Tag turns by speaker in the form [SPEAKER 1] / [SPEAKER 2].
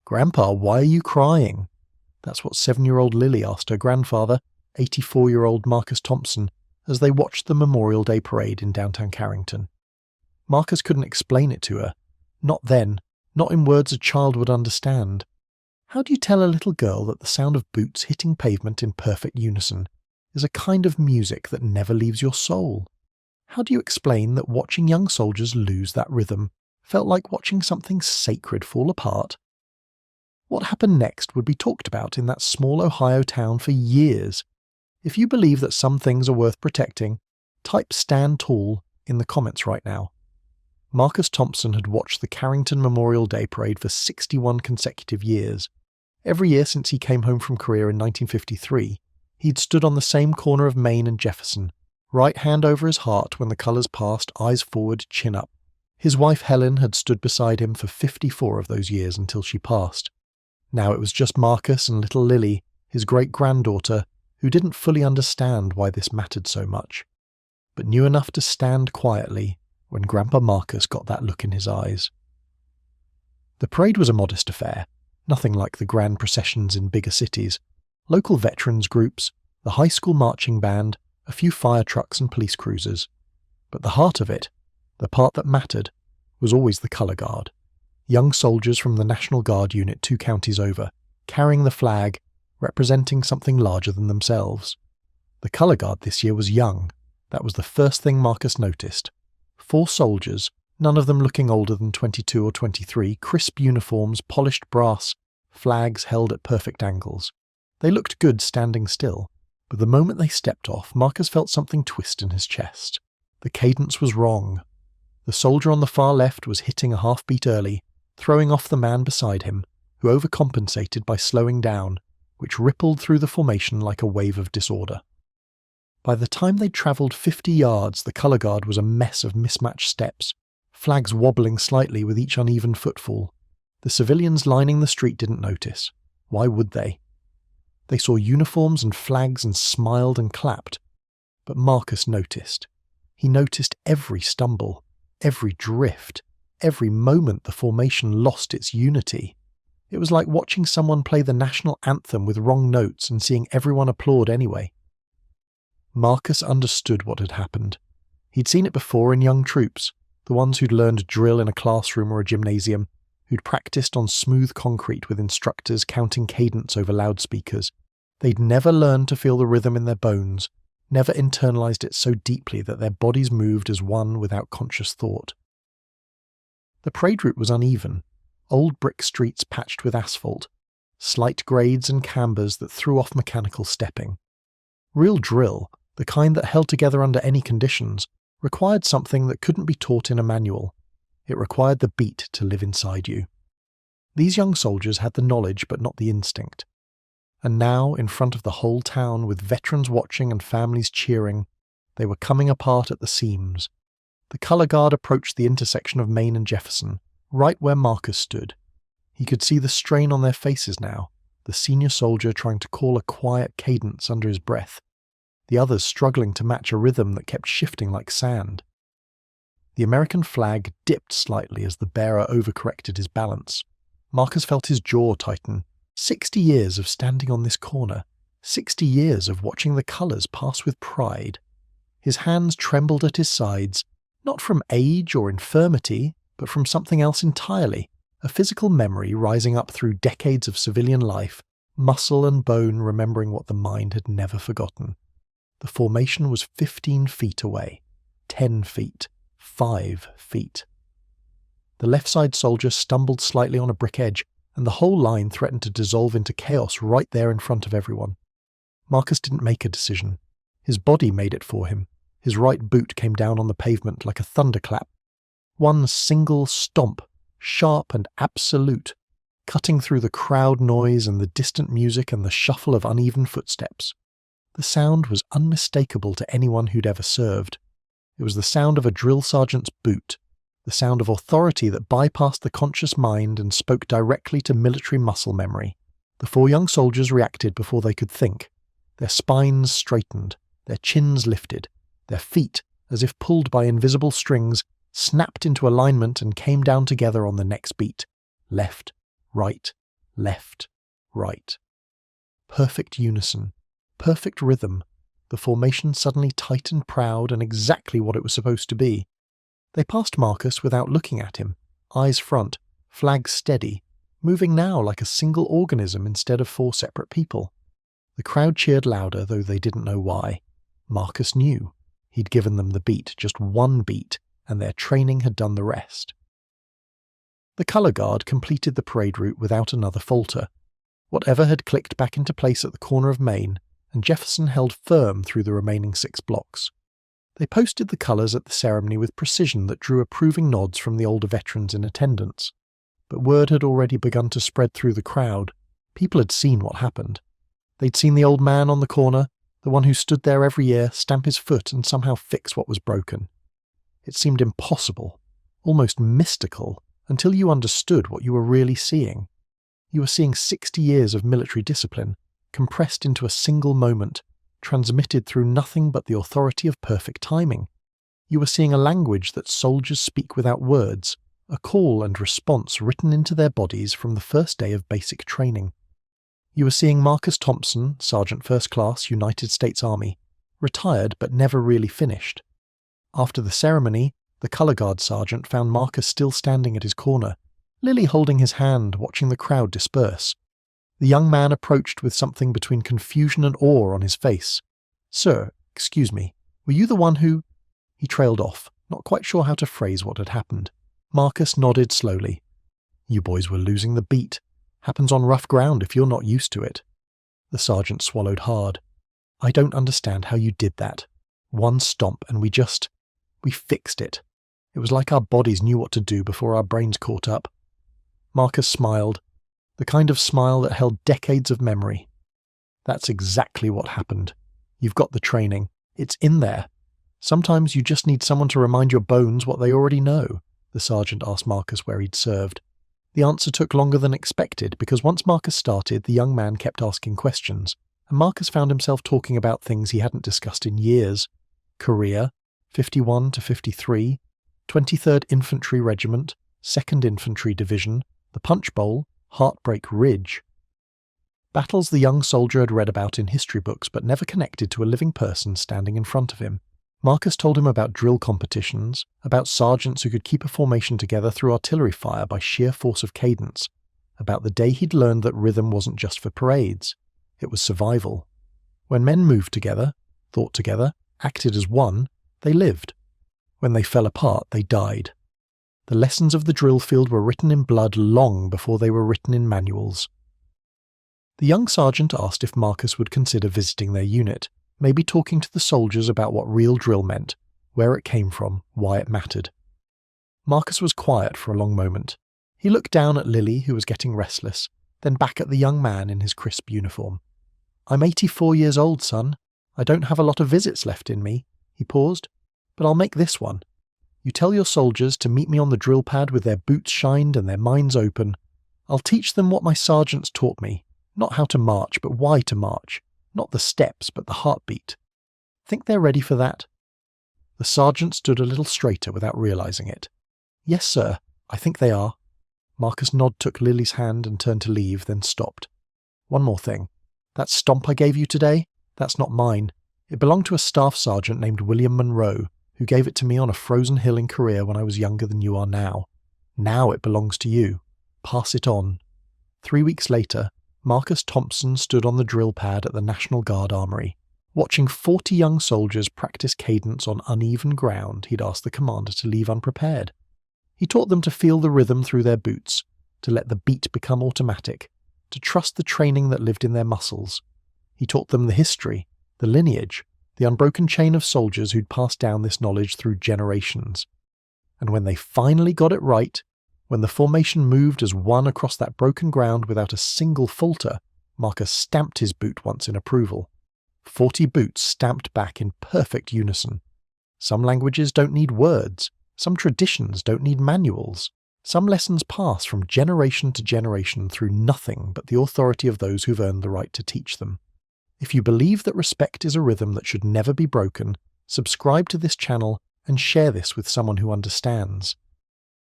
[SPEAKER 1] "Grandpa, why are you crying?" That's what 7-year-old Lily asked her grandfather, 84-year-old Marcus Thompson, as they watched the Memorial Day parade in downtown Carrington. Marcus couldn't explain it to her. Not then, not in words a child would understand. How do you tell a little girl that the sound of boots hitting pavement in perfect unison is a kind of music that never leaves your soul? How do you explain that watching young soldiers lose that rhythm felt like watching something sacred fall apart? What happened next would be talked about in that small Ohio town for years. If you believe that some things are worth protecting, type "Stand Tall" in the comments right now. Marcus Thompson had watched the Carrington Memorial Day Parade for 61 consecutive years. Every year since he came home from Korea in 1953, he'd stood on the same corner of Main and Jefferson, right hand over his heart when the colours passed, eyes forward, chin up. His wife Helen had stood beside him for 54 of those years until she passed. Now it was just Marcus and little Lily, his great-granddaughter, who didn't fully understand why this mattered so much, but knew enough to stand quietly when Grandpa Marcus got that look in his eyes. The parade was a modest affair, nothing like the grand processions in bigger cities. Local veterans groups, the high school marching band, a few fire trucks and police cruisers. But the heart of it, the part that mattered, was always the colour guard. Young soldiers from the National Guard unit 2 counties over, carrying the flag, representing something larger than themselves. The colour guard this year was young. That was the first thing Marcus noticed. 4 soldiers, none of them looking older than 22 or 23, crisp uniforms, polished brass, flags held at perfect angles. They looked good standing still, but the moment they stepped off, Marcus felt something twist in his chest. The cadence was wrong. The soldier on the far left was hitting a half beat early, throwing off the man beside him, who overcompensated by slowing down, which rippled through the formation like a wave of disorder. By the time they'd travelled 50 yards, the colour guard was a mess of mismatched steps, flags wobbling slightly with each uneven footfall. The civilians lining the street didn't notice. Why would they? They saw uniforms and flags and smiled and clapped. But Marcus noticed. He noticed every stumble, every drift, every moment the formation lost its unity. It was like watching someone play the national anthem with wrong notes and seeing everyone applaud anyway. Marcus understood what had happened. He'd seen it before in young troops, the ones who'd learned drill in a classroom or a gymnasium, who'd practiced on smooth concrete with instructors counting cadence over loudspeakers. They'd never learned to feel the rhythm in their bones, never internalized it so deeply that their bodies moved as one without conscious thought. The parade route was uneven, old brick streets patched with asphalt, slight grades and cambers that threw off mechanical stepping. Real drill, the kind that held together under any conditions, required something that couldn't be taught in a manual. It required the beat to live inside you. These young soldiers had the knowledge but not the instinct. And now, in front of the whole town, with veterans watching and families cheering, they were coming apart at the seams. The colour guard approached the intersection of Main and Jefferson, right where Marcus stood. He could see the strain on their faces now, the senior soldier trying to call a quiet cadence under his breath, the others struggling to match a rhythm that kept shifting like sand. The American flag dipped slightly as the bearer overcorrected his balance. Marcus felt his jaw tighten. 60 years of standing on this corner, 60 years of watching the colours pass with pride. His hands trembled at his sides, not from age or infirmity, but from something else entirely, a physical memory rising up through decades of civilian life, muscle and bone remembering what the mind had never forgotten. The formation was 15 feet away, 10 feet, 5 feet. The left side soldier stumbled slightly on a brick edge, and the whole line threatened to dissolve into chaos right there in front of everyone. Marcus didn't make a decision. His body made it for him. His right boot came down on the pavement like a thunderclap. One single stomp, sharp and absolute, cutting through the crowd noise and the distant music and the shuffle of uneven footsteps. The sound was unmistakable to anyone who'd ever served. It was the sound of a drill sergeant's boot, the sound of authority that bypassed the conscious mind and spoke directly to military muscle memory. The 4 young soldiers reacted before they could think. Their spines straightened, their chins lifted, their feet, as if pulled by invisible strings, snapped into alignment and came down together on the next beat. Left, right, left, right. Perfect unison, perfect rhythm. The formation suddenly tight and proud and exactly what it was supposed to be. They passed Marcus without looking at him, eyes front, flag steady, moving now like a single organism instead of 4 separate people. The crowd cheered louder, though they didn't know why. Marcus knew. He'd given them the beat, just one beat, and their training had done the rest. The colour guard completed the parade route without another falter. Whatever had clicked back into place at the corner of Main, and Jefferson held firm through the remaining 6 blocks. They posted the colours at the ceremony with precision that drew approving nods from the older veterans in attendance. But word had already begun to spread through the crowd. People had seen what happened. They'd seen the old man on the corner, the one who stood there every year, stamp his foot and somehow fix what was broken. It seemed impossible, almost mystical, until you understood what you were really seeing. You were seeing 60 years of military discipline, compressed into a single moment, transmitted through nothing but the authority of perfect timing. You were seeing a language that soldiers speak without words, a call and response written into their bodies from the first day of basic training. You were seeing Marcus Thompson, Sergeant First Class, United States Army, retired but never really finished. After the ceremony, the colour guard sergeant found Marcus still standing at his corner, Lily holding his hand, watching the crowd disperse. The young man approached with something between confusion and awe on his face. "Sir, excuse me, were you the one who—" He trailed off, not quite sure how to phrase what had happened. Marcus nodded slowly. "You boys were losing the beat. Happens on rough ground if you're not used to it." The sergeant swallowed hard. "I don't understand how you did that. One stomp and we fixed it. It was like our bodies knew what to do before our brains caught up." Marcus smiled, the kind of smile that held decades of memory. "That's exactly what happened. You've got the training. It's in there. Sometimes you just need someone to remind your bones what they already know," the sergeant asked Marcus where he'd served. The answer took longer than expected because once Marcus started, the young man kept asking questions, and Marcus found himself talking about things he hadn't discussed in years. Korea, 51 to 53, 23rd Infantry Regiment, 2nd Infantry Division, the Punch Bowl, Heartbreak Ridge. Battles the young soldier had read about in history books but never connected to a living person standing in front of him. Marcus told him about drill competitions, about sergeants who could keep a formation together through artillery fire by sheer force of cadence, about the day he'd learned that rhythm wasn't just for parades. It was survival. When men moved together, thought together, acted as one, they lived. When they fell apart, they died. The lessons of the drill field were written in blood long before they were written in manuals. The young sergeant asked if Marcus would consider visiting their unit, maybe talking to the soldiers about what real drill meant, where it came from, why it mattered. Marcus was quiet for a long moment. He looked down at Lily, who was getting restless, then back at the young man in his crisp uniform. "I'm 84 years old, son. I don't have a lot of visits left in me," he paused, "but I'll make this one. You tell your soldiers to meet me on the drill pad with their boots shined and their minds open. I'll teach them what my sergeants taught me, not how to march, but why to march, not the steps, but the heartbeat. Think they're ready for that?" The sergeant stood a little straighter without realizing it. "Yes, sir, I think they are." Marcus took Lily's hand and turned to leave, then stopped. "One more thing. That stomp I gave you today, that's not mine. It belonged to a staff sergeant named William Monroe, who gave it to me on a frozen hill in Korea when I was younger than you are now. Now it belongs to you. Pass it on." 3 weeks later, Marcus Thompson stood on the drill pad at the National Guard Armory, watching 40 young soldiers practice cadence on uneven ground he'd asked the commander to leave unprepared. He taught them to feel the rhythm through their boots, to let the beat become automatic, to trust the training that lived in their muscles. He taught them the history, the lineage, the unbroken chain of soldiers who'd passed down this knowledge through generations. And when they finally got it right, when the formation moved as one across that broken ground without a single falter, Marcus stamped his boot once in approval. 40 boots stamped back in perfect unison. Some languages don't need words. Some traditions don't need manuals. Some lessons pass from generation to generation through nothing but the authority of those who've earned the right to teach them. If you believe that respect is a rhythm that should never be broken, subscribe to this channel and share this with someone who understands.